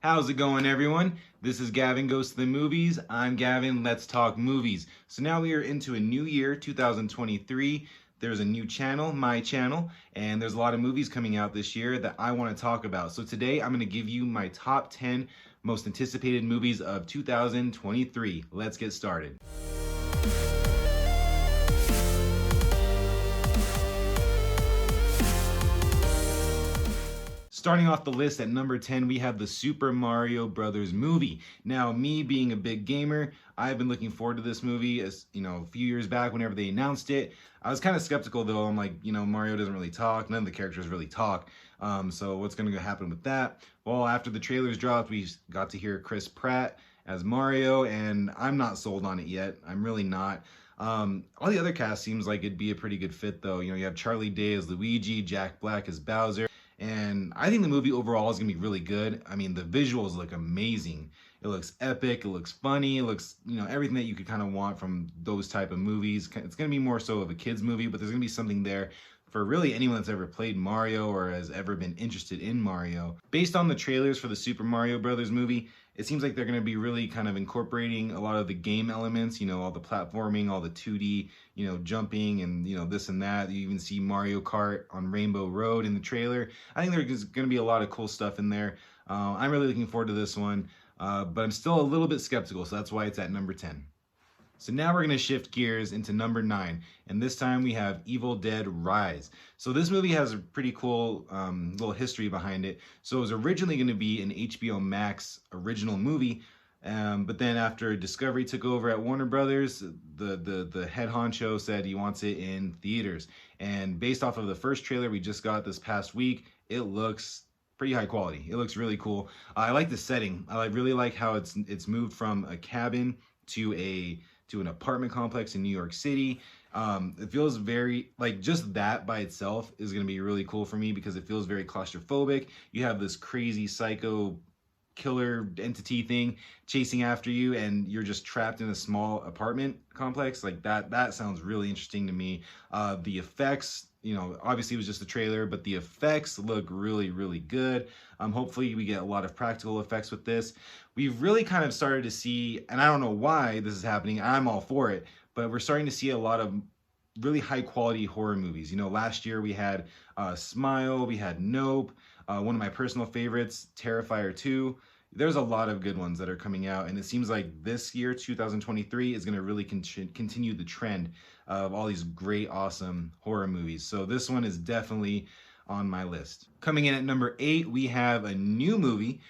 How's it going, everyone? This is Gavin Goes to the Movies. I'm Gavin. Let's talk movies. So now we are into a new year, 2023. There's a new channel, my channel, and there's a lot of movies coming out this year that I want to talk about. So today I'm going to give you my top 10 most anticipated movies of 2023. Let's get started. Starting off the list at number 10, we have the Super Mario Brothers movie. Now, me being a big gamer, I've been looking forward to this movie as, a few years back whenever they announced it. I was kind of skeptical though. I'm like, Mario doesn't really talk. None of the characters really talk. So what's going to happen with that? Well, after the trailers dropped, we got to hear Chris Pratt as Mario, and I'm not sold on it yet. I'm really not. All the other cast seems like it'd be a pretty good fit though. You have Charlie Day as Luigi, Jack Black as Bowser. And I think the movie overall is going to be really good. I mean, the visuals look amazing. It looks epic. It looks funny. It looks, everything that you could kind of want from those type of movies. It's going to be more so of a kid's movie, but there's going to be something there for really anyone that's ever played Mario or has ever been interested in Mario. Based on the trailers for the Super Mario Brothers movie, it seems like they're going to be really kind of incorporating a lot of the game elements, all the platforming, all the 2D, jumping and, this and that. You even see Mario Kart on Rainbow Road in the trailer. I think there's going to be a lot of cool stuff in there. I'm really looking forward to this one, but I'm still a little bit skeptical, so that's why it's at number 10. So now we're going to shift gears into number 9, and this time we have Evil Dead Rise. So this movie has a pretty cool little history behind it. So it was originally going to be an HBO Max original movie, but then after Discovery took over at Warner Brothers, the head honcho said he wants it in theaters. And based off of the first trailer we just got this past week, it looks pretty high quality. It looks really cool. I like the setting. I really like how it's moved from a cabin to an apartment complex in New York City. It feels very, just that by itself is going to be really cool for me because it feels very claustrophobic. You have this crazy psycho killer entity thing chasing after you and you're just trapped in a small apartment complex. That sounds really interesting to me. The effects, obviously it was just a trailer, but the effects look really, really good. Hopefully we get a lot of practical effects with this. We've really kind of started to see, and I don't know why this is happening, I'm all for it, but we're starting to see a lot of really high quality horror movies. Last year we had Smile, we had Nope, one of my personal favorites, Terrifier 2. There's a lot of good ones that are coming out, and it seems like this year, 2023, is going to really continue the trend of all these great, awesome horror movies. So this one is definitely on my list. Coming in at number 8, we have a new movie,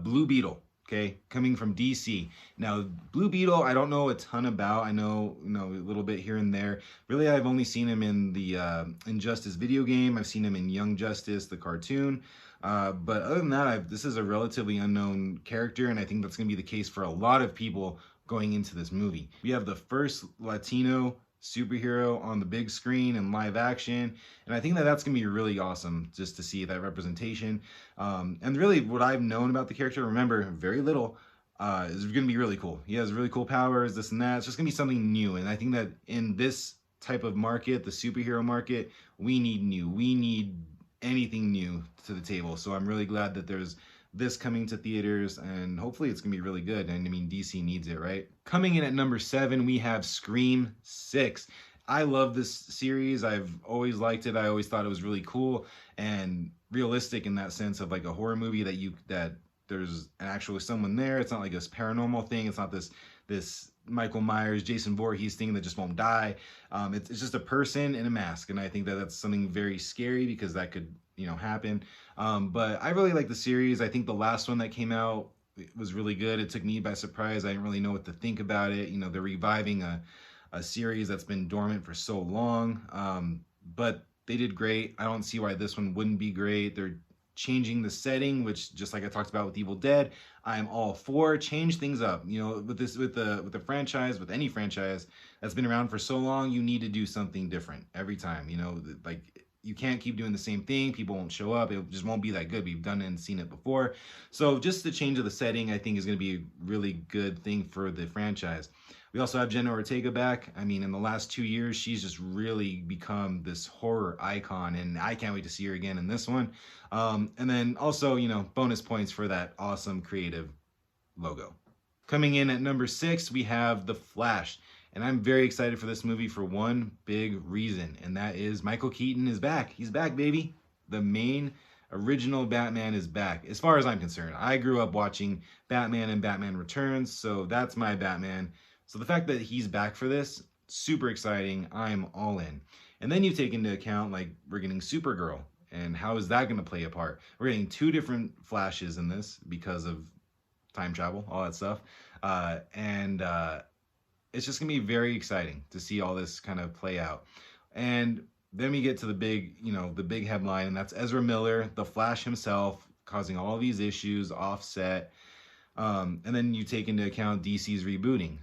Blue Beetle. Okay, coming from DC. Now, Blue Beetle, I don't know a ton about. I know, a little bit here and there. Really, I've only seen him in the Injustice video game. I've seen him in Young Justice, the cartoon. But other than that, this is a relatively unknown character, and I think that's going to be the case for a lot of people going into this movie. We have the first Latino superhero on the big screen in live action, and I think that's gonna be really awesome just to see that representation. And really what I've known about the character, remember, very little, is gonna be really cool. He has really cool powers, this and that. It's just gonna be something new, and I think that in this type of market, the superhero market, we need anything new to the table. So I'm really glad that there's this coming to theaters, and hopefully it's gonna be really good. And I mean, DC needs it, right? Coming in at number 7, we have Scream 6. I love this series. I've always liked it. I always thought it was really cool and realistic in that sense of like a horror movie that there's actually someone there. It's not like this paranormal thing. It's not this Michael Myers, Jason Voorhees thing that just won't die. It's just a person in a mask, and I think that's something very scary because that could happen. But I really like the series. I think the last one that came out was really good. It took me by surprise. I didn't really know what to think about it. They're reviving a series that's been dormant for so long. But they did great. I don't see why this one wouldn't be great. They're changing the setting, which, just like I talked about with Evil Dead, I'm all for. Change things up. With the franchise, with any franchise that's been around for so long, you need to do something different every time. You can't keep doing the same thing. People won't show up. It just won't be that good. We've done it and seen it before. So just the change of the setting, I think, is going to be a really good thing for the franchise. We also have Jenna Ortega back. I mean, in the last 2 years, she's just really become this horror icon, and I can't wait to see her again in this one. And then also, bonus points for that awesome creative logo. Coming in at number 6, we have The Flash. And I'm very excited for this movie for one big reason, and that is Michael Keaton is back. He's back, baby. The main original Batman is back, as far as I'm concerned. I grew up watching Batman and Batman Returns, so that's my Batman. So the fact that he's back for this, super exciting. I'm all in. And then you take into account, like, we're getting Supergirl, and how is that going to play a part? We're getting 2 different Flashes in this because of time travel, all that stuff. And it's just going to be very exciting to see all this kind of play out. And then we get to the big headline, and that's Ezra Miller, the Flash himself, causing all these issues, offset. And then you take into account DC's rebooting.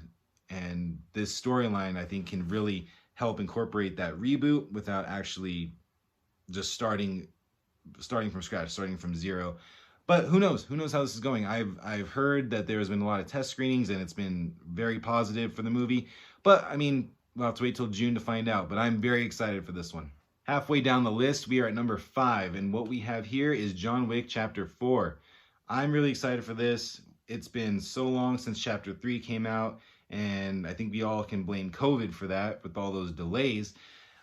And this storyline, I think, can really help incorporate that reboot without actually just starting from scratch, starting from zero. But who knows? Who knows how this is going? I've heard that there has been a lot of test screenings, and it's been very positive for the movie. But, I mean, we'll have to wait till June to find out. But I'm very excited for this one. Halfway down the list, we are at number 5. And what we have here is John Wick Chapter 4. I'm really excited for this. It's been so long since Chapter 3 came out. And I think we all can blame COVID for that, with all those delays.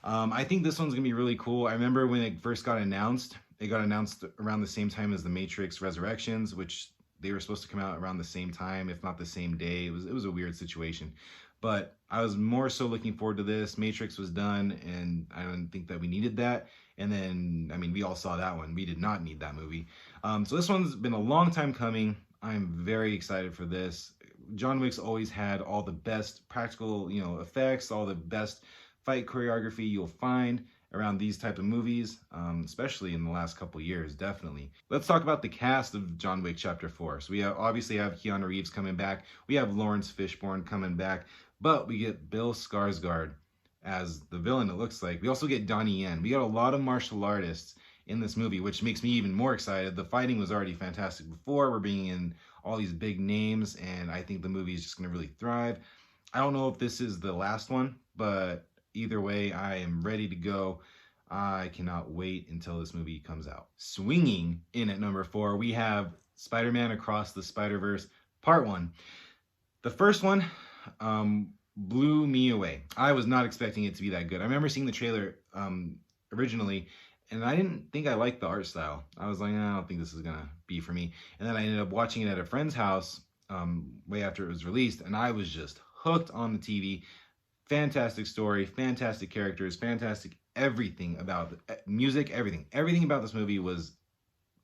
I think this one's going to be really cool. I remember when it first got announced. It got announced around the same time as The Matrix Resurrections, which they were supposed to come out around the same time, if not the same day. It was a weird situation. But I was more so looking forward to this. Matrix was done, and I don't think that we needed that. And then, I mean, we all saw that one. We did not need that movie. So this one's been a long time coming. I'm very excited for this. John Wick's always had all the best practical, effects, all the best fight choreography you'll find around these type of movies, especially in the last couple years, definitely. Let's talk about the cast of John Wick Chapter 4. So we obviously have Keanu Reeves coming back. We have Lawrence Fishburne coming back. But we get Bill Skarsgård as the villain, it looks like. We also get Donnie Yen. We got a lot of martial artists in this movie, which makes me even more excited. The fighting was already fantastic before. We're bringing in all these big names, and I think the movie is just going to really thrive. I don't know if this is the last one, but either way, I am ready to go. I cannot wait until this movie comes out. Swinging in at number 4, we have Spider-Man Across the Spider-Verse Part 1. The first one blew me away. I was not expecting it to be that good. I remember seeing the trailer originally, and I didn't think I liked the art style. I was like, I don't think this is going to be for me. And then I ended up watching it at a friend's house way after it was released, and I was just hooked on the TV. Fantastic story, fantastic characters, fantastic everything about the music, everything. Everything about this movie was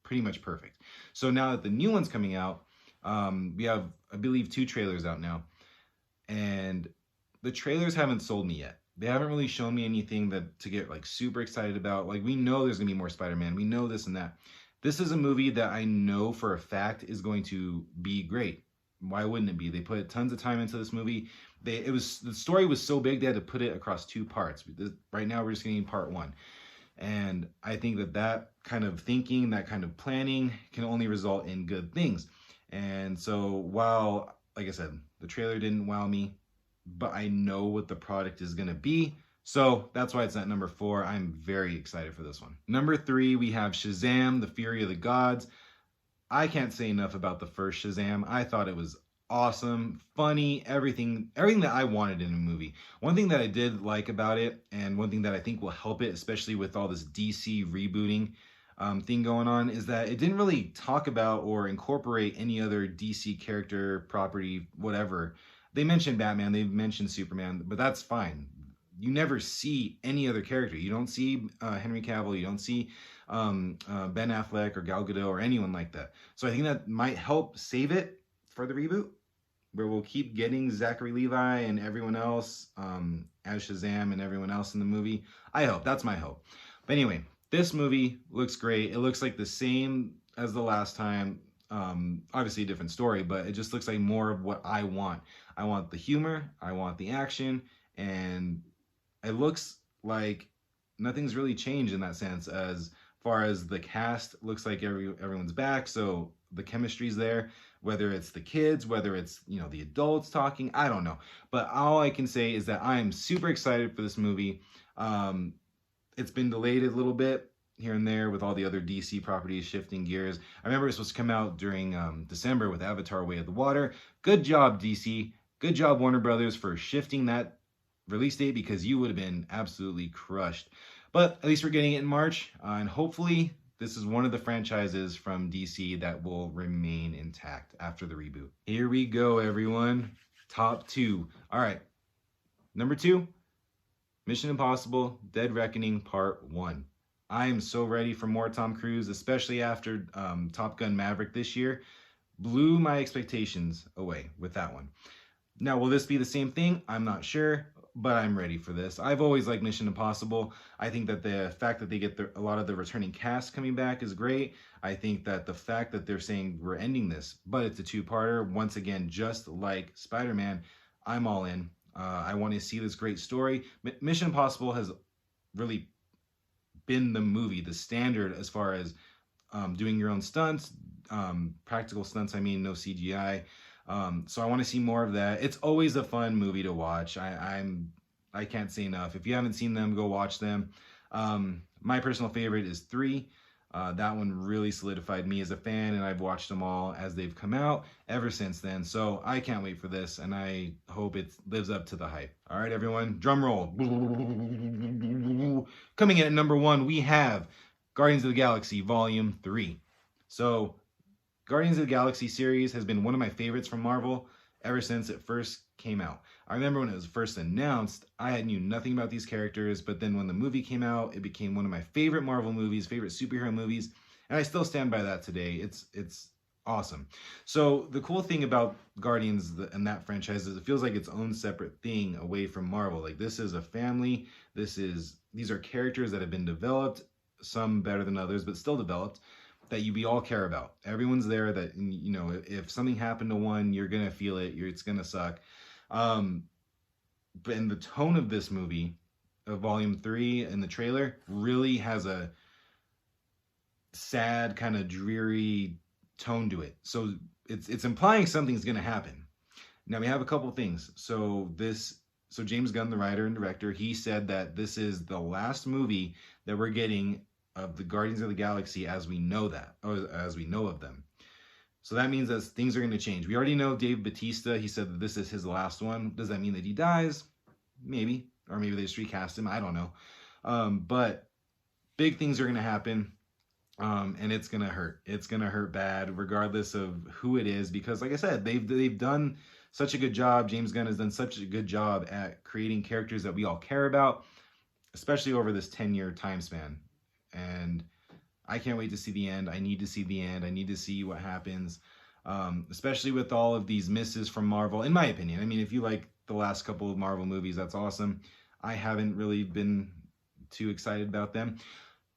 pretty much perfect. So now that the new one's coming out, we have, I believe, 2 trailers out now. And the trailers haven't sold me yet. They haven't really shown me anything to get like super excited about. Like, we know there's gonna be more Spider-Man. We know this and that. This is a movie that I know for a fact is going to be great. Why wouldn't it be? They put tons of time into this movie. The story was so big they had to put it across 2 parts. Right now we're just getting Part 1. And I think that kind of thinking, that kind of planning can only result in good things. And so while, like I said, the trailer didn't wow me, but I know what the product is going to be. So that's why it's at number 4. I'm very excited for this one. Number 3, we have Shazam, The Fury of the Gods. I can't say enough about the first Shazam. I thought it was awesome, funny, everything that I wanted in a movie. One thing that I did like about it, and one thing that I think will help it, especially with all this DC rebooting thing going on, is that it didn't really talk about or incorporate any other DC character, property, whatever. They mentioned Batman, they mentioned Superman, but that's fine. You never see any other character. You don't see Henry Cavill, you don't see Ben Affleck or Gal Gadot or anyone like that. So I think that might help save it for the reboot, where we'll keep getting Zachary Levi and everyone else as Shazam and everyone else in the movie. I hope. That's my hope. But anyway, this movie looks great. It looks like the same as the last time. Obviously a different story, but it just looks like more of what I want. I want the humor, I want the action, and it looks like nothing's really changed in that sense. As far as the cast, looks like everyone's back. So the chemistry's there, whether it's the kids, whether it's, you know, the adults talking, I don't know. But all I can say is that I am super excited for this movie. It's been delayed a little bit here and there with all the other DC properties shifting gears. I remember it was supposed to come out during December with Avatar: Way of the Water. Good job, DC. Good job, Warner Brothers, for shifting that release date, because you would have been absolutely crushed. But at least we're getting it in March, and hopefully this is one of the franchises from DC that will remain intact after the reboot. Here we go, everyone. Top 2. All right. Number 2, Mission Impossible: Dead Reckoning Part 1. I am so ready for more Tom Cruise, especially after Top Gun Maverick this year. Blew my expectations away with that one. Now, will this be the same thing? I'm not sure, but I'm ready for this. I've always liked Mission Impossible. I think that the fact that they get a lot of the returning cast coming back is great. I think that the fact that they're saying we're ending this, but it's a two-parter, once again, just like SpiderMan, I'm all in. I want to see this great story. Mission Impossible has really been the movie, the standard as far as doing your own stunts, practical stunts, I mean, no CGI. So I want to see more of that. It's always a fun movie to watch. I can't say enough. If you haven't seen them, go watch them. My personal favorite is 3. That one really solidified me as a fan, and I've watched them all as they've come out ever since then. So I can't wait for this, and I hope it lives up to the hype. All right, everyone, drum roll. Coming in at number 1, we have Guardians of the Galaxy Volume 3. So Guardians of the Galaxy series has been one of my favorites from Marvel ever since it first came out. I remember when it was first announced, I knew nothing about these characters, but then when the movie came out, it became one of my favorite Marvel movies, favorite superhero movies, and I still stand by that today. It's awesome. So the cool thing about Guardians and that franchise is it feels like its own separate thing away from Marvel. Like, this is a family. These are characters that have been developed, some better than others, but still developed, that we all care about. Everyone's there that, you know, if something happened to one, you're going to feel it. It's going to suck. But in the tone of this movie, of Volume 3 in the trailer, really has a sad, kind of dreary tone to it. So it's implying something's going to happen. Now, we have a couple things. So James Gunn, the writer and director, he said that this is the last movie that we're getting of the Guardians of the Galaxy as we know of them. So that means that things are going to change. We already know Dave Bautista, he said that this is his last one. Does that mean that he dies? Maybe. Or maybe they just recast him. I don't know. But big things are going to happen. And it's going to hurt. It's going to hurt bad regardless of who it is. Because like I said, they've done such a good job. James Gunn has done such a good job at creating characters that we all care about, especially over this 10-year time span. And I can't wait to see the end. I need to see the end. I need to see what happens, especially with all of these misses from Marvel, in my opinion. I mean, if you like the last couple of Marvel movies, that's awesome. I haven't really been too excited about them.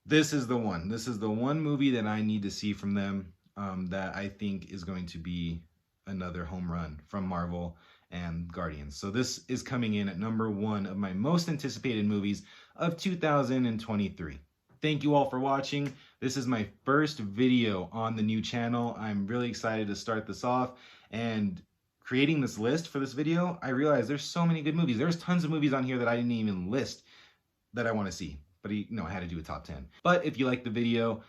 This is the one. This is the one movie that I need to see from them that I think is going to be another home run from Marvel and Guardians. So this is coming in at number 1 of my most anticipated movies of 2023. Thank you all for watching. This is my first video on the new channel. I'm really excited to start this off, and creating this list for this video, I realized there's so many good movies. There's tons of movies on here that I didn't even list that I want to see, but I had to do a top 10. But if you like the video,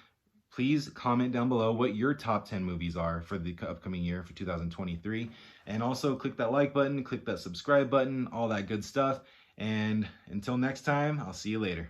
please comment down below what your top 10 movies are for the upcoming year for 2023. And also click that like button, click that subscribe button, all that good stuff. And until next time, I'll see you later.